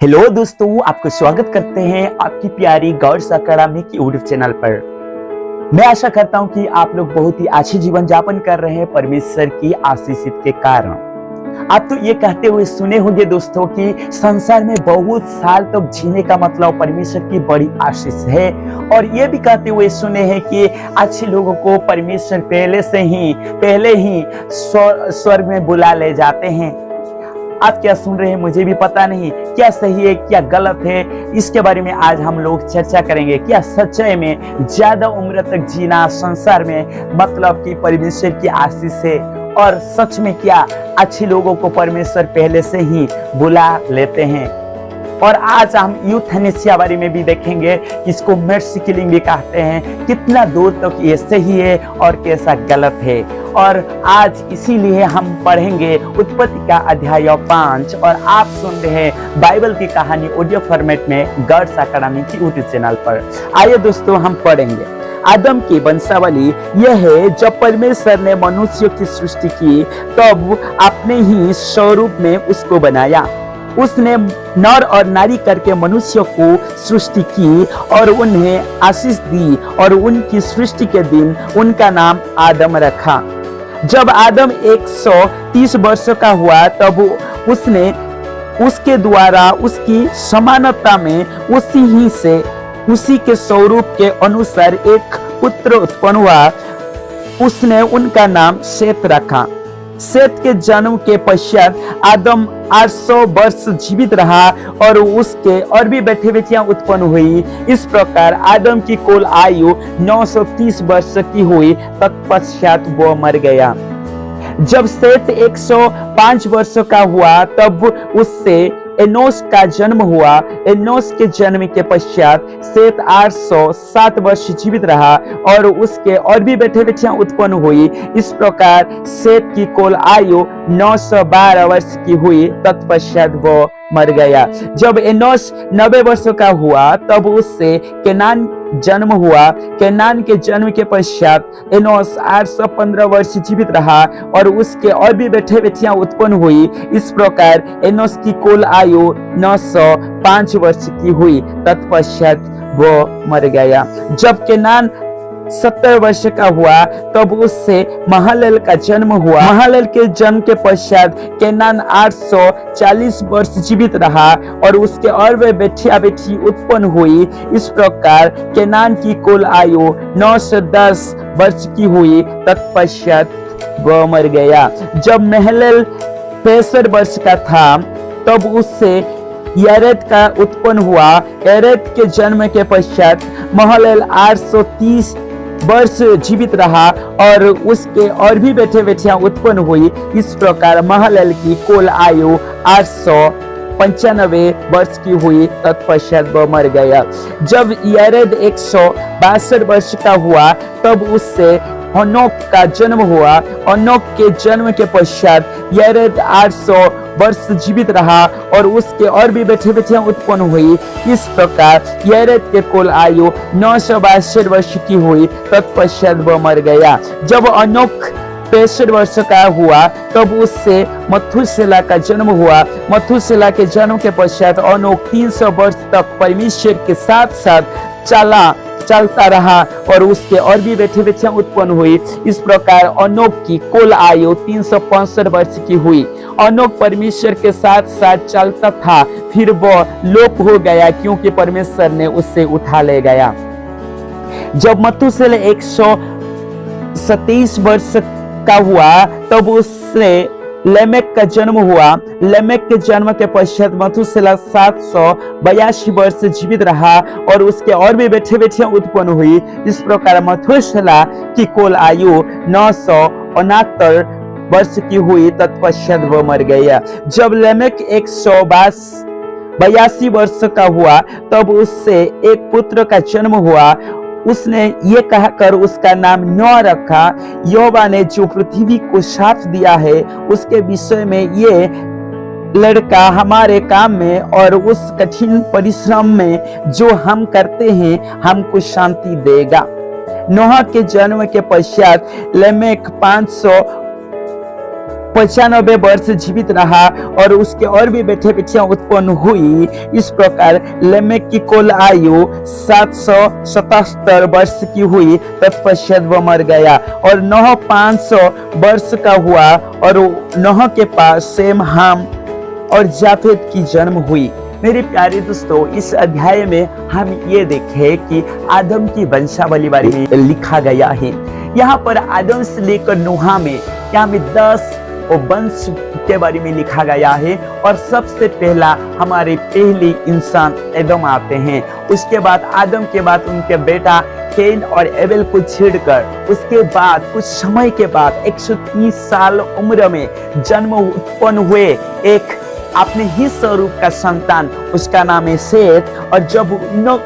Hello दोस्तों, आपको स्वागत करते हैं आपकी प्यारी गॉड्स अकेडमी की यूट्यूब चैनल पर। मैं आशा करता हूं कि आप लोग बहुत ही अच्छे जीवन यापन कर रहे हैं परमेश्वर की आशीषित के कारण। आप तो ये कहते हुए सुने होंगे दोस्तों कि संसार में बहुत साल तक जीने का मतलब परमेश्वर की बड़ी आशीष है, और ये भी कहते हुए सुने हैं कि अच्छे लोगों को परमेश्वर पहले ही स्वर्ग में बुला ले जाते हैं। आप क्या सुन रहे हैं मुझे भी पता नहीं, क्या सही है क्या गलत है, इसके बारे में आज हम लोग चर्चा करेंगे। क्या सच्चाई में ज्यादा उम्र तक जीना संसार में मतलब कि परमेश्वर की आशीष है, और सच में क्या अच्छे लोगों को परमेश्वर पहले से ही बुला लेते हैं। और आज हम यूथनेसिया बारे में भी देखेंगे, इसको मर्सी किलिंग भी कहते हैं, कितना दूर तक ये सही है और कैसा गलत है। और आज इसीलिए हम पढ़ेंगे उत्पत्ति का अध्याय 5, और आप सुन रहे हैं बाइबल की कहानी ऑडियो फॉर्मेट में गॉड्स अकेडमी की यूट्यूब चैनल पर। आइए दोस्तों हम पढ़ेंगे। आदम की वंशावली यह है, जब परमेश्वर ने मनुष्य की सृष्टि की तब अपने ही स्वरूप में उसको बनाया। उसने नर और नारी करके मनुष्य को सृष्टि की और उन्हें आशीष दी, और उनकी सृष्टि के दिन उनका नाम आदम रखा। जब आदम 130 वर्ष का हुआ तब उसने उसके द्वारा उसकी समानता में उसी के स्वरूप के अनुसार एक पुत्र उत्पन्न हुआ। उसने उनका नाम शेत रखा। शेत के जन्म के पश्चात आदम 800 वर्ष जीवित रहा, और उसके और भी बेटे बेटियां उत्पन्न हुई। इस प्रकार आदम की कुल आयु 930 वर्ष की हुई। तत्पश्चात वो मर गया। जब शेत 105 वर्ष का हुआ तब उससे एनोस का जन्म हुआ। एनोस के जन्म के पश्चात शेत 807 वर्ष जीवित रहा, और उसके और भी बेटे बेटियां उत्पन्न हुई। इस प्रकार शेत की कुल आयु 912 वर्ष की हुई। तत्पश्चात वो मर गया। जब एनोस 90 वर्ष का हुआ तब उससे केनान जन्म हुआ। केनान के जन्म के पश्चात एनोस 815 वर्ष जीवित रहा, और उसके और भी बेटे बेटियां उत्पन्न हुई। इस प्रकार एनोस की कुल आयु 905 वर्ष की हुई। तत्पश्चात वो मर गया। जब केनान 70 वर्ष का हुआ तब उससे महललेल का जन्म हुआ। महललेल के जन्म के पश्चात केनान 840 वर्ष जीवित रहा, और उसके और वे बेटी उत्पन्न हुई। इस प्रकार केनान की कुल आयु 910 वर्ष की हुई। तत्पश्चात वह मर गया। जब महललेल 65 वर्ष का था तब उससे येरेद का उत्पन्न हुआ। येरेद के जन्म के पश्चात महललेल 830 वर्ष जीवित रहा, और उसके और भी बेटे बेटियां उत्पन्न हुई। इस प्रकार महललेल की कुल आयु 895 वर्ष की हुई। तत्पश्चात वह मर गया। जब येरेद 162 वर्ष का हुआ तब उससे हनोक का जन्म हुआ। हनोक के जन्म के पश्चात येरेद 800 वर्ष जीवित रहा, और उसके और भी बेटे बेटियां उत्पन्न हुई। इस प्रकार येरेद के कुल आयु 962 वर्ष की हुई। तत्पश्चात वह मर गया। जब हनोक 65 वर्ष का हुआ तब उससे मथुसेला का जन्म हुआ। मथुसेला के जन्म के पश्चात हनोक 300 वर्ष तक परमेश्वर के साथ साथ चलता रहा, और उसके और भी बेटे बेटियां उत्पन्न हुई। इस प्रकार हनोक की कुल आयु 365 वर्ष की हुई। हनोक परमेश्वर के साथ साथ चलता था, फिर वह लोप हो गया क्योंकि परमेश्वर ने उससे उठा ले गया। जब मथुसेला 127 वर्ष का हुआ तब उससे लेमेक का जन्म हुआ। लेमेक के जन्म के पश्चात मथुसेला 782 वर्ष जीवित रहा, और उसके और भी बेटे बेटियां उत्पन्न हुई। इस प्रकार मथुसेला की कुल आयु 969 वर्ष की हुई। तत्पश्चात वह मर गया। जब लेमेक 182 वर्ष का हुआ तब उससे एक पुत्र का जन्म हुआ। उसने ये कहकर उसका नाम नोह रखा, यहोवा ने जो पृथ्वी को साथ दिया है उसके विषय में ये लड़का हमारे काम में और उस कठिन परिश्रम में जो हम करते हैं हमको शांति देगा। नोह के जन्म के पश्चात लेमेक 95 वर्ष जीवित रहा और उसके और भी बेटे बेटियां उत्पन्न हुई। इस प्रकार लेमेक की कुल आयु 777 वर्ष की हुई, तत्पश्चात वह मर गया। और नोह 500 वर्ष का हुआ और नोह के पास सेम, हाम और जाफेद की जन्म हुई। मेरे प्यारे दोस्तों, इस अध्याय में हम ये देखें कि आदम की वंशावली बारे में लिखा गया है। यहाँ पर आदम से लेकर नूह में यहाँ में 10 वंश के बारे में लिखा गया है। और सबसे पहला हमारे पहले इंसान एदम आते हैं। उसके बाद आदम के बाद उनके बेटा कैन और एबेल को छेड़कर उसके बाद कुछ समय के बाद 130 साल उम्र में जन्म उत्पन्न हुए एक अपने ही स्वरूप का संतान, उसका नाम है सेत। और जब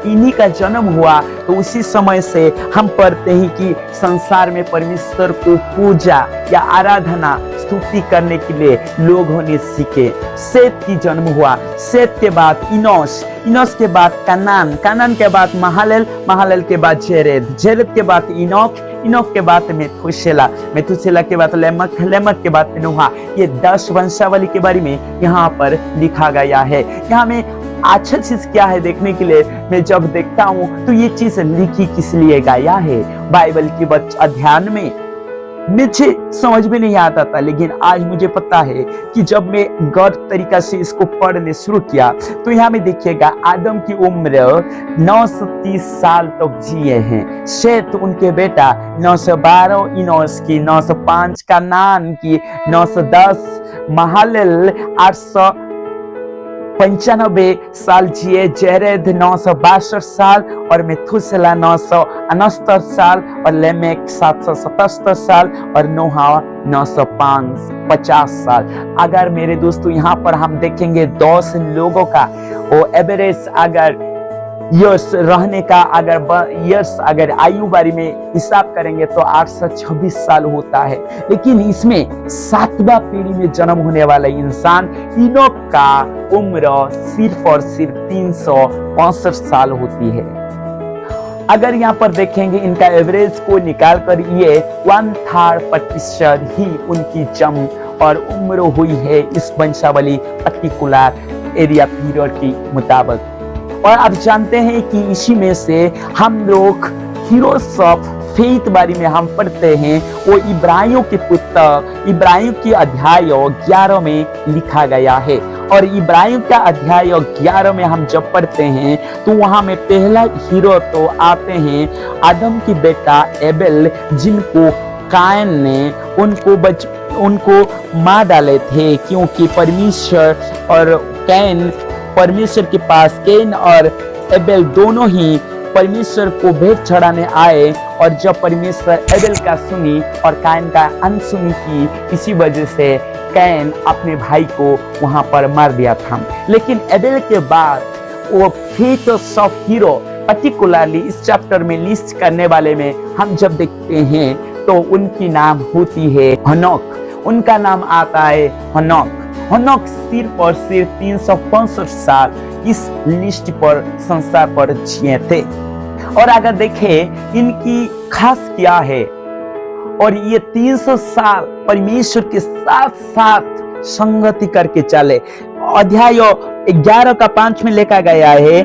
इन्हीं का जन्म हुआ तो उसी समय से हम पढ़ते हैं कि संसार में परमेश्वर को पूजा या आराधना स्तुति करने के लिए लोग होने सीखे। सेत की जन्म हुआ। सेत के बाद इनोस, इनोस के बाद कनान, कनान के बाद महलल, महलल के बाद जेरेद, जेरेद के बाद इनोक, इनोक के बाद मेथुसेला, मेथुसेला के बाद लेमक, लेमक के बाद नूह। ये 10 वंशावली के बारे में यहाँ पर लिखा गया है। यहाँ में अच्छा चीज क्या है देखने के लिए, मैं जब देखता हूँ तो ये चीज लिखी किस लिए गया है बाइबल की अध्ययन में मुझे समझ में नहीं आता था। लेकिन आज मुझे पता है कि जब मैं गौर तरीका से इसको पढ़ने शुरू किया तो यहाँ में देखिएगा आदम की उम्र 930 साल तक जिए हैं। शेत उनके बेटा 912, इनोस की 905, कनान की 910, महलल 895 साल जिए, जेरेद 962 साल और मेथुसेला 969 साल और लेमेक 777 साल और नूह 950 साल। अगर मेरे दोस्तों यहाँ पर हम देखेंगे 10 लोगों का वो एवरेज अगर यर्स रहने का अगर आयु बारी में हिसाब करेंगे तो 826 साल होता है। लेकिन इसमें 7वां पीढ़ी में जन्म होने वाला इंसान इनोक का उम्र सिर्फ और सिर्फ 365 साल होती है। अगर यहाँ पर देखेंगे इनका एवरेज को निकाल कर ये 1/3% ही उनकी जन्म और उम्र हुई है इस वंशावली पर्टिकुलर एरिया पीरियड के मुताबिक। और आप जानते हैं कि इसी में से हम लोग हीरोज ऑफ फेथ बारे में हम पढ़ते हैं। वो इब्रानियों की पुस्तक इब्रानियों की अध्याय 11 में लिखा गया है। और इब्रानियों का अध्याय 11 में हम जब पढ़ते हैं तो वहां में पहला हीरो तो आते हैं आदम की बेटा एबेल, जिनको कायन ने उनको मार डाले थे, क्योंकि परमेश्वर और कैन परमेश्वर के पास कैन और एबेल दोनों ही परमेश्वर को भेंट चढ़ाने आए। और जब परमेश्वर एबेल का सुनी और कैन का अनसुनी की, इसी वजह से कैन अपने भाई को वहां पर मार दिया था। लेकिन एबेल के बाद वो फेथ्स ऑफ हीरो पर्टिकुलरली इस चैप्टर में लिस्ट करने वाले में हम जब देखते हैं तो उनकी नाम होती है हनोक। उनका नाम आता है हनोक। हनोक सिर्फ और सिर्फ 365 साल इस लिस्ट पर संसार पर जिए थे। और अगर देखें इनकी खास क्या है, और ये 300 साल परमेश्वर के साथ साथ संगति करके चले। अध्याय 11 का 5 में लिखा गया है,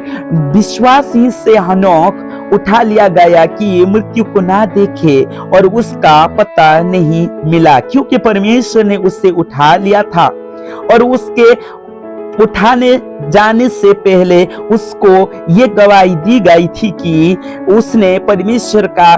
विश्वास ही से हनोक उठा लिया गया कि मृत्यु को ना देखे और उसका पता नहीं मिला, क्योंकि परमेश्वर ने उसे उठा लिया था। और उसके उठाने जाने से पहले उसको ये गवाही दी गई थी कि उसने परमेश्वर का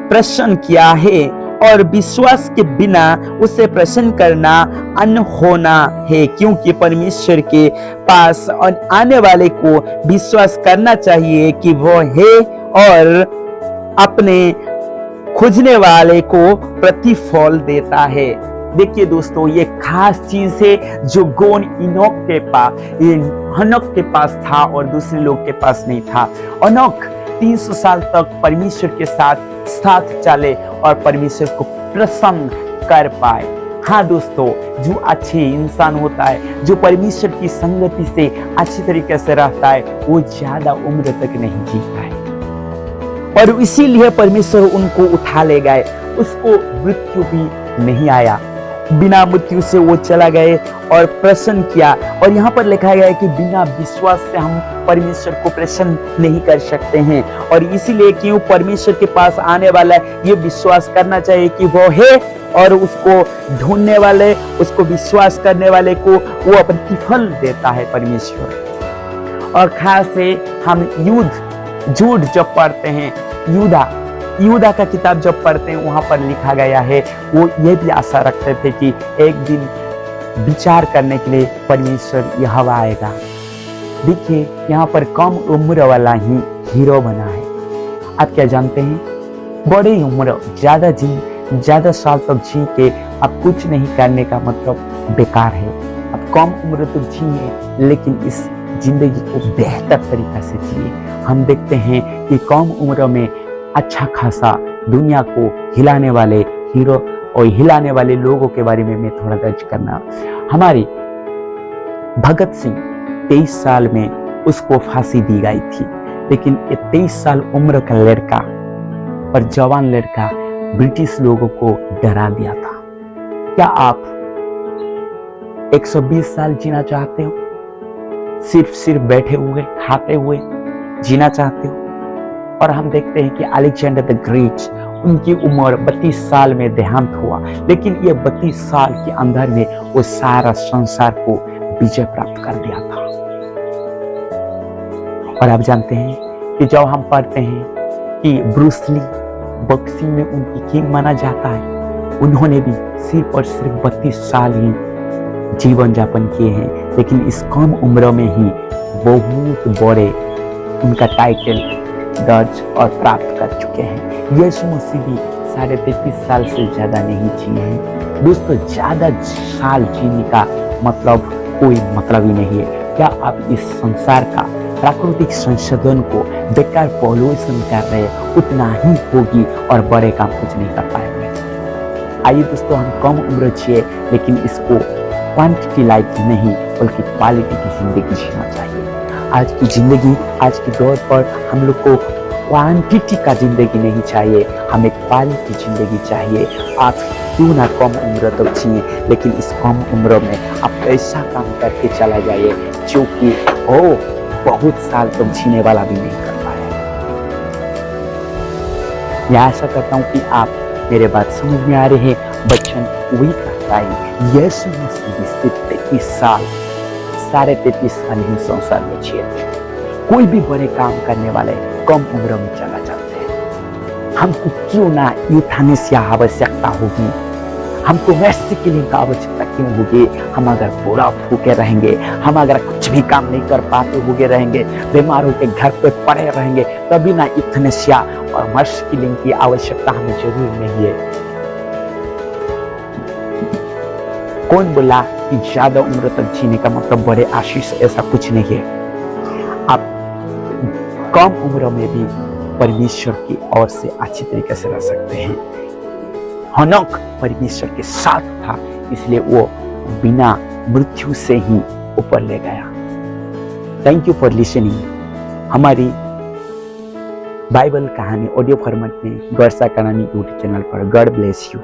प्रश्न किया है, और विश्वास के बिना उसे प्रश्न करना अनहोना है, क्योंकि परमेश्वर के पास आने वाले को विश्वास करना चाहिए कि वो है और अपने खोजने वाले को प्रतिफल देता है। देखिए दोस्तों, ये खास चीज है जो गुण हनोक के पास था और दूसरे लोग के पास नहीं था। हनोक 300 साल तक परमेश्वर के साथ चले और परमेश्वर को प्रसन्न कर पाए। हाँ दोस्तों, जो अच्छे इंसान होता है, जो परमेश्वर की संगति से अच्छी तरीके से रहता है, वो ज्यादा उम्र तक नहीं जीता है। और इसीलिए परमेश्वर उनको उठा ले गए, उसको मृत्यु भी नहीं आया। बिना मृत्यु से वो चला गए और प्रसन्न किया। और यहाँ पर लिखा गया है कि बिना विश्वास से हम परमेश्वर को प्रसन्न नहीं कर सकते हैं। और इसीलिए क्यों परमेश्वर के पास आने वाला है ये विश्वास करना चाहिए कि वो है, और उसको ढूंढने वाले, उसको विश्वास करने वाले को वो प्रतिफल देता है परमेश्वर। और खास से हम झूठ जब पढ़ते हैं, यूदा का किताब जब पढ़ते हैं, वहां पर लिखा गया है वो ये भी आशा रखते थे कि एक दिन विचार करने के लिए परमेश्वर यहोवा आएगा। देखिए यहाँ पर कम उम्र वाला ही हीरो बना है। आप क्या जानते हैं, बड़ी उम्र ज्यादा साल तक जी के अब कुछ नहीं करने का मतलब बेकार है। अब कम उम्र तो जिए लेकिन इस जिंदगी को बेहतर तरीका से जिए। हम देखते हैं कि कम उम्र में अच्छा खासा दुनिया को हिलाने वाले हीरो और हिलाने वाले लोगों के बारे में मैं थोड़ा दर्ज करना। हमारी भगत सिंह 23 साल में उसको फांसी दी गई थी, लेकिन ये 23 साल उम्र का लड़का और जवान लड़का ब्रिटिश लोगों को डरा दिया था। क्या आप 120 साल जीना चाहते हो? सिर्फ बैठे हुए खाते हुए जीना चाहते हो? और हम देखते हैं कि अलेक्जेंडर द ग्रेट, उनकी उम्र 32 साल में देहांत हुआ, लेकिन ये 32 साल के अंदर में वो सारा संसार को विजय प्राप्त कर दिया था। और आप जानते हैं कि जब हम पढ़ते हैं कि ब्रूस ली बॉक्सिंग में उनकी किंग माना जाता है, उन्होंने भी सिर्फ और सिर्फ 32 साल ही जीवन यापन किए हैं, लेकिन इस कम उम्र में ही बहुत बड़े उनका टाइटल दर्ज और प्राप्त कर चुके हैं। यीशु मसीह भी 33.5 साल से ज्यादा नहीं जिए हैं। दोस्तों, ज्यादा साल जीने का मतलब कोई मतलब ही नहीं है। क्या आप इस संसार का प्राकृतिक संशोधन को बेकार पॉल्यूशन कर रहे हैं, उतना ही होगी और बड़े काम कुछ नहीं कर पाएंगे। आइए दोस्तों, हम कम उम्र जिए लेकिन इसको क्वांटिटी लाइफ नहीं बल्कि क्वालिटी की जिंदगी जीना चाहिए। आज की जिंदगी, आज के दौर पर हम लोग को क्वांटिटी का जिंदगी नहीं चाहिए, हमें क्वालिटी जिंदगी चाहिए। आप क्यों ना कम उम्र तक जिए, लेकिन इस कम उम्र में आप ऐसा काम करके चला जाइए जो कि बहुत साल तक जीने वाला भी नहीं कर पाया। मैं आशा करता हूँ कि आप मेरे बात समझ में आ रहे हैं। बच्चन वही करता है। यीशु मसीह 33 साल 33.5 साल ही संसार में जिए थे। कोई भी बड़े काम करने वाले कम उम्र में चला जाते हैं। हमको क्यों ना यूथानेसिया आवश्यकता होगी, हमको रेस्किलिंग का आवश्यकता क्यों होगी? हम अगर बुरा भूखे रहेंगे, हम अगर कुछ भी काम नहीं कर पाते हुए रहेंगे, बीमारों के घर पे पड़े रहेंगे, तभी ना यूथानेसिया और रेस्किलिंग की आवश्यकता हमें जरूर नहीं है। कौन बोला कि ज्यादा उम्र तक जीने का मतलब बड़े आशीष? ऐसा कुछ नहीं है। आप कम उम्र में भी परमेश्वर की ओर से अच्छी तरीके से रह सकते हैं। हनोक परमेश्वर के साथ था, इसलिए वो बिना मृत्यु से ही ऊपर ले गया। Thank you for listening. हमारी बाइबल कहानी ऑडियो फॉर्मेट में गौरसा कहानी यूट्यूब चैनल पर। God bless you.